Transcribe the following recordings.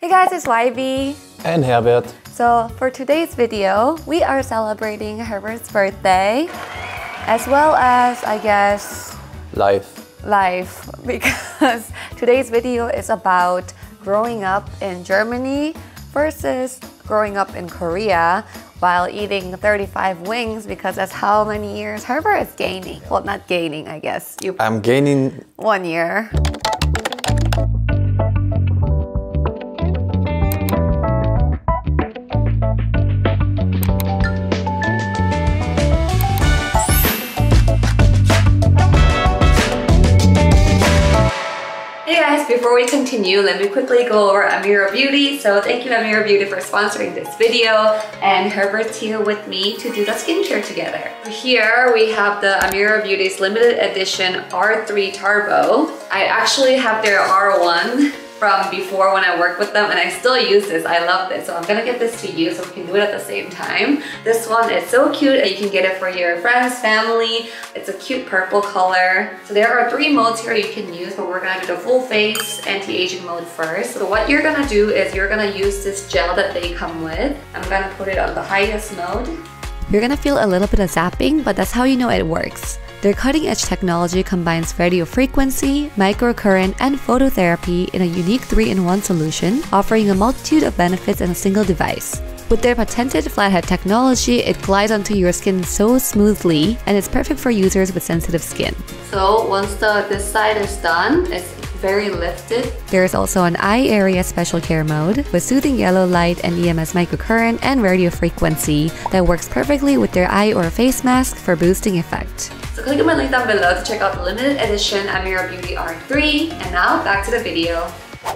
Hey guys, it's YB and Herbert. So for today's video, we are celebrating Herbert's birthday as well as, I guess, life, because today's video is about growing up in Germany versus growing up in Korea while eating 35 wings, because that's how many years Herbert is gaining. Well, not gaining, I guess. I'm gaining 1 year. Before we continue, let me quickly go over Amira Beauty. So thank you Amira Beauty for sponsoring this video, and Herbert's here with me to do the skincare together. Here we have the Amira Beauty's limited edition R3 Turbo. I actually have their R1 from before when I worked with them, and I still use this. I love this, so I'm gonna get this to you so we can do it at the same time. This one is so cute, and you can get it for your friends, family. It's a cute purple color. So there are 3 modes here you can use, but we're gonna do the full face anti-aging mode first. So what you're gonna do is you're gonna use this gel that they come with. I'm gonna put it on the highest mode. You're gonna feel a little bit of zapping, but that's how you know it works. Their cutting-edge technology combines radio frequency, microcurrent, and phototherapy in a unique 3-in-1 solution, offering a multitude of benefits in a single device. With their patented flathead technology, it glides onto your skin so smoothly, and it's perfect for users with sensitive skin. So once this side is done, it's very lifted. There is also an eye area special care mode with soothing yellow light and EMS microcurrent and radio frequency that works perfectly with their eye or face mask for boosting effect. So click on my link down below to check out the limited edition Amira Beauty R3. And now back to the video.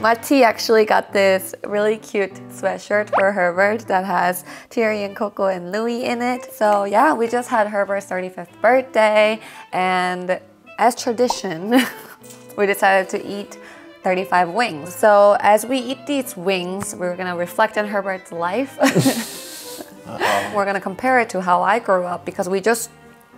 Mati actually got this really cute sweatshirt for Herbert that has Thierry and Coco and Louis in it. So yeah, we just had Herbert's 35th birthday, and as tradition, we decided to eat 35 wings. So as we eat these wings, we're gonna reflect on Herbert's life. We're gonna compare it to how I grew up, because we just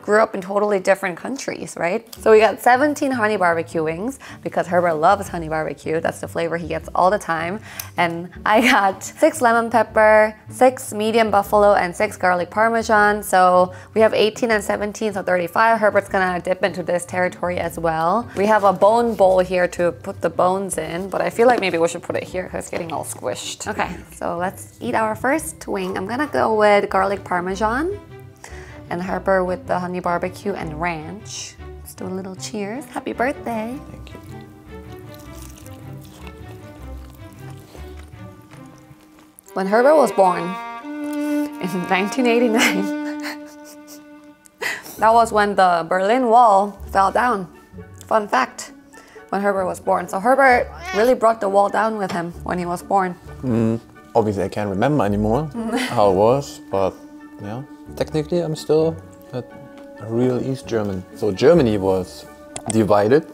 grew up in totally different countries, right? So we got 17 honey barbecue wings because Herbert loves honey barbecue. That's the flavor he gets all the time. And I got 6 lemon pepper, 6 medium buffalo, and 6 garlic parmesan. So we have 18 and 17, so 35. Herbert's gonna dip into this territory as well. We have a bone bowl here to put the bones in, but I feel like maybe we should put it here because it's getting all squished. Okay, so let's eat our first wing. I'm gonna go with garlic parmesan, and Herbert with the honey barbecue and ranch. Let's do a little cheers. Happy birthday. Thank you. When Herbert was born in 1989, that was when the Berlin Wall fell down. Fun fact, when Herbert was born. So Herbert really brought the wall down with him when he was born. Obviously I can't remember anymore how it was, but yeah. Technically, I'm still a real East German. So Germany was divided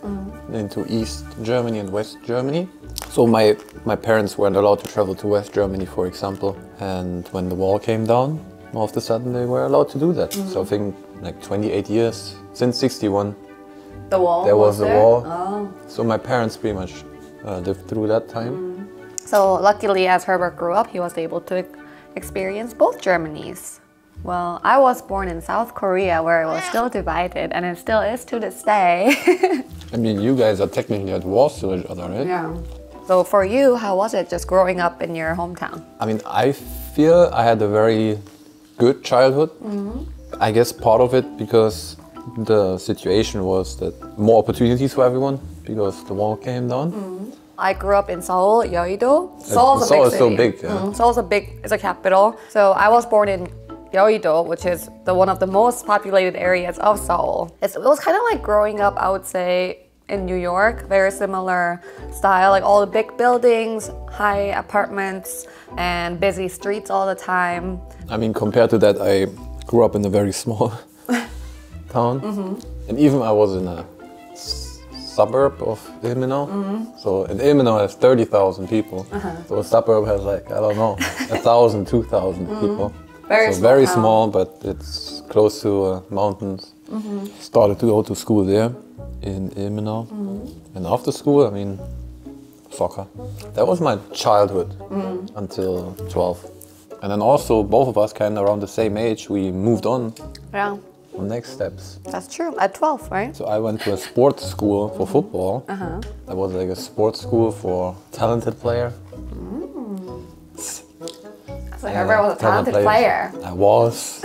into East Germany and West Germany. So my parents weren't allowed to travel to West Germany, for example. And when the wall came down, all of a sudden they were allowed to do that. So I think like 28 years, since 61, the wall there was a wall. Oh. So my parents pretty much lived through that time. So luckily, as Herbert grew up, he was able to experience both Germanys. Well, I was born in South Korea, where it was still divided, and it still is to this day. I mean, you guys are technically at war to each other, right? Yeah. So for you, how was it just growing up in your hometown? I mean, I feel I had a very good childhood. I guess part of it because the situation was that more opportunities for everyone because the wall came down. I grew up in Seoul, Yeouido. Seoul's a big Seoul is city. so big, yeah. Seoul's it's a capital. So I was born in Yeouido, which is one of the most populated areas of Seoul. It was kind of like growing up, I would say, in New York. Very similar style, like all the big buildings, high apartments, and busy streets all the time. I mean, compared to that, I grew up in a very small town. And even I was in a suburb of Ilmenau. So in Ilmenau has 30,000 people. So a suburb has like, I don't know, 1,000, 2,000 people. Very small, but it's close to mountains. Started to go to school there in Ilmenau. And after school, I mean, soccer. That was my childhood until 12. And then also both of us kind of around the same age, we moved on. Yeah. Next steps. That's true. At 12, right? So I went to a sports school for football. That was like a sports school for talented player. So Herbert was a talented player. I was.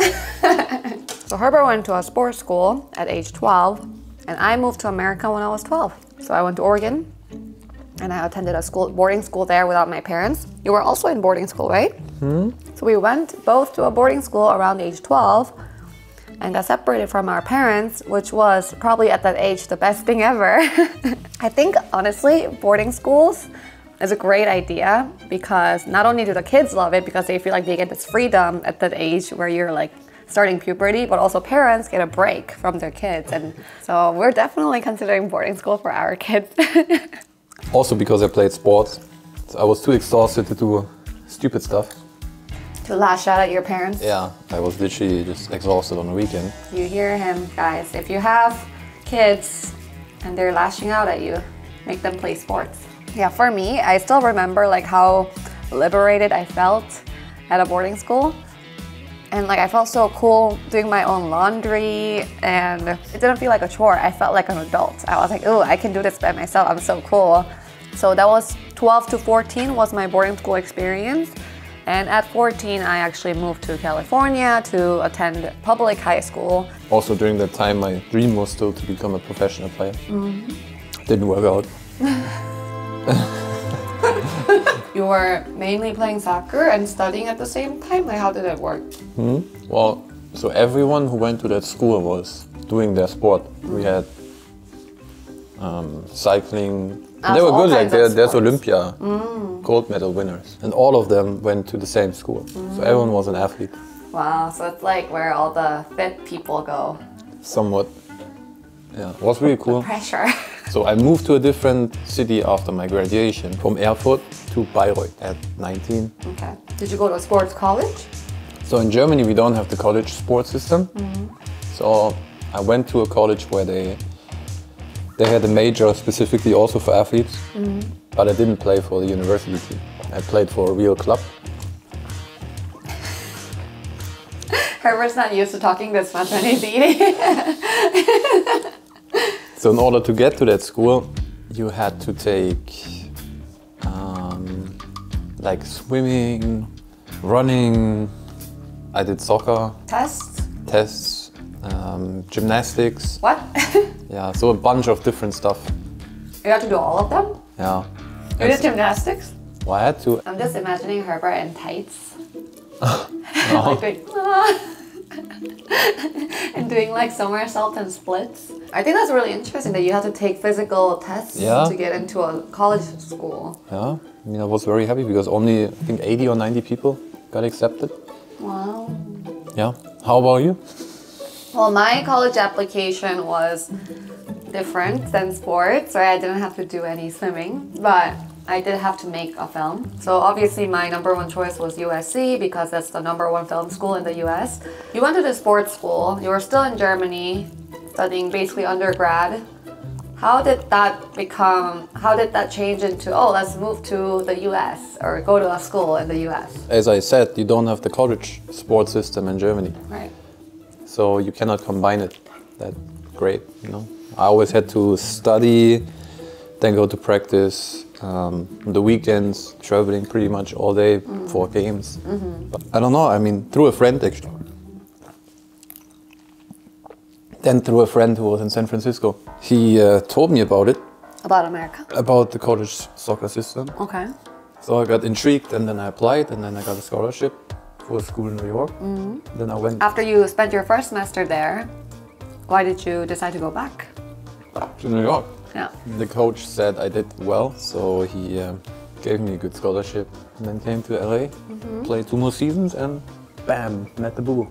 So Herbert went to a sports school at age 12, and I moved to America when I was 12. So I went to Oregon, and I attended a boarding school there without my parents. You were also in boarding school, right? So we went both to a boarding school around age 12, and got separated from our parents, which was probably at that age the best thing ever. I think, honestly, boarding schools is a great idea because not only do the kids love it because they feel like they get this freedom at that age where you're like starting puberty, but also parents get a break from their kids. And so we're definitely considering boarding school for our kids. Also because I played sports, so I was too exhausted to do stupid stuff. To lash out at your parents? Yeah, I was literally just exhausted on the weekend. You hear him, guys. If you have kids and they're lashing out at you, make them play sports. Yeah, for me, I still remember like how liberated I felt at a boarding school. And like I felt so cool doing my own laundry, and it didn't feel like a chore. I felt like an adult. I was like, oh, I can do this by myself. I'm so cool. So that was 12 to 14 was my boarding school experience. And at 14, I actually moved to California to attend public high school. Also during that time, my dream was still to become a professional player. Didn't work out. You were mainly playing soccer and studying at the same time? Like, how did it work? Well, so everyone who went to that school was doing their sport. We had cycling. They were good, like there's Olympia gold medal winners. And all of them went to the same school. So everyone was an athlete. Wow, so it's like where all the fit people go. Somewhat. Yeah, it was really cool. Pressure. So I moved to a different city after my graduation, from Erfurt to Bayreuth at 19. Okay. Did you go to a sports college? So in Germany we don't have the college sports system. So I went to a college where they had a major specifically also for athletes, but I didn't play for the university team. I played for a real club. Herbert's not used to talking this much when he's eating. So in order to get to that school, you had to take like swimming, running. I did soccer. Tests, gymnastics. What? Yeah, so a bunch of different stuff. You had to do all of them? Yeah. You did gymnastics? Well, I had to. I'm just imagining Herbert in tights. No. Like and doing like somersaults and splits. I think that's really interesting that you have to take physical tests to get into a college school. Yeah, I mean, I was very happy because only, I think, 80 or 90 people got accepted. Wow. Yeah. How about you? Well, my college application was different than sports, where I didn't have to do any swimming, but I did have to make a film. So obviously my number one choice was USC because that's the number one film school in the US. You went to the sports school, you were still in Germany, studying basically undergrad. How did that change into, oh, let's move to the US or go to a school in the US? As I said, you don't have the college sports system in Germany. Right. So you cannot combine it that great, you know. I always had to study, then go to practice. The weekends, traveling pretty much all day for games. But I don't know, I mean, through a friend actually. Then through a friend who was in San Francisco. He told me about it. About America? About the college soccer system. Okay. So I got intrigued and then I applied and then I got a scholarship for a school in New York. Then I went. After you spent your first semester there, why did you decide to go back? To New York. Yeah. The coach said I did well, so he gave me a good scholarship and then came to LA, played 2 more seasons and bam, met the boo.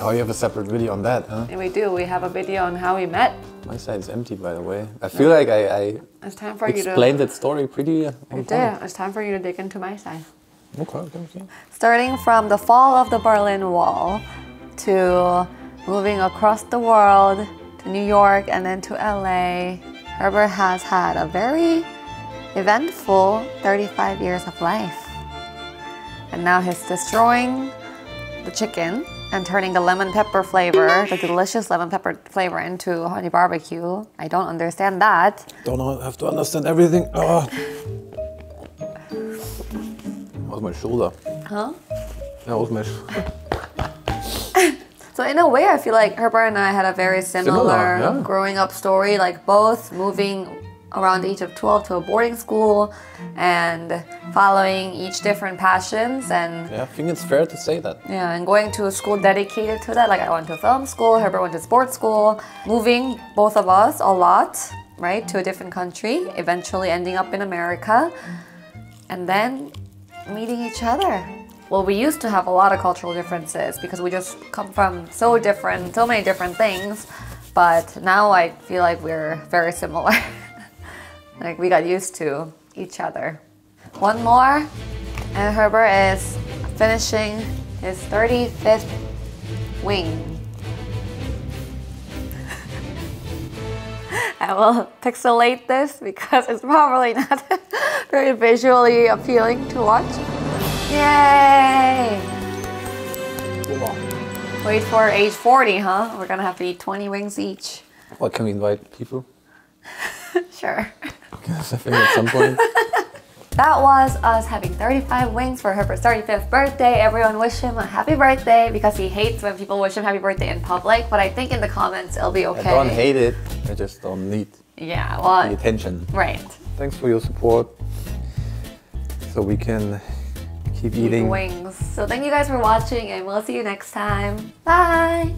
Oh, you have a separate video on that, huh? And we do. We have a video on how we met. My side is empty, by the way. I feel like I It's time for you to explained that story pretty on You point. did. It's time for you to dig into my side. Okay. Starting from the fall of the Berlin Wall to moving across the world to New York and then to LA. Herbert has had a very eventful 35 years of life. And now he's destroying the chicken and turning the lemon pepper flavor, the delicious lemon pepper flavor, into honey barbecue. I don't understand that. Don't have to understand everything. Oh. That was my shoulder. Huh? That was my shoulder. So in a way, I feel like Herbert and I had a very similar yeah. growing up story, like both moving around the age of 12 to a boarding school and following each different passions. And Yeah, I think it's fair to say that. yeah, and going to a school dedicated to that. Like I went to film school, Herbert went to sports school, moving both of us a lot, right, to a different country, eventually ending up in America, and then meeting each other. Well, we used to have a lot of cultural differences because we just come from so many different things, but now I feel like we're very similar. Like we got used to each other. One more, and Herbert is finishing his 35th wing. I will pixelate this because it's probably not very visually appealing to watch. Yay! Wait for age 40, huh? We're gonna have to eat 20 wings each. What, can we invite people? Sure. Yes, I think at some point. That was us having 35 wings for Herbert's 35th birthday. Everyone wish him a happy birthday because he hates when people wish him happy birthday in public, but I think in the comments it'll be okay. I don't hate it, I just don't need Yeah, well, the attention. right. Thanks for your support. So we can keep eating Wings. So thank you guys for watching and we'll see you next time. Bye!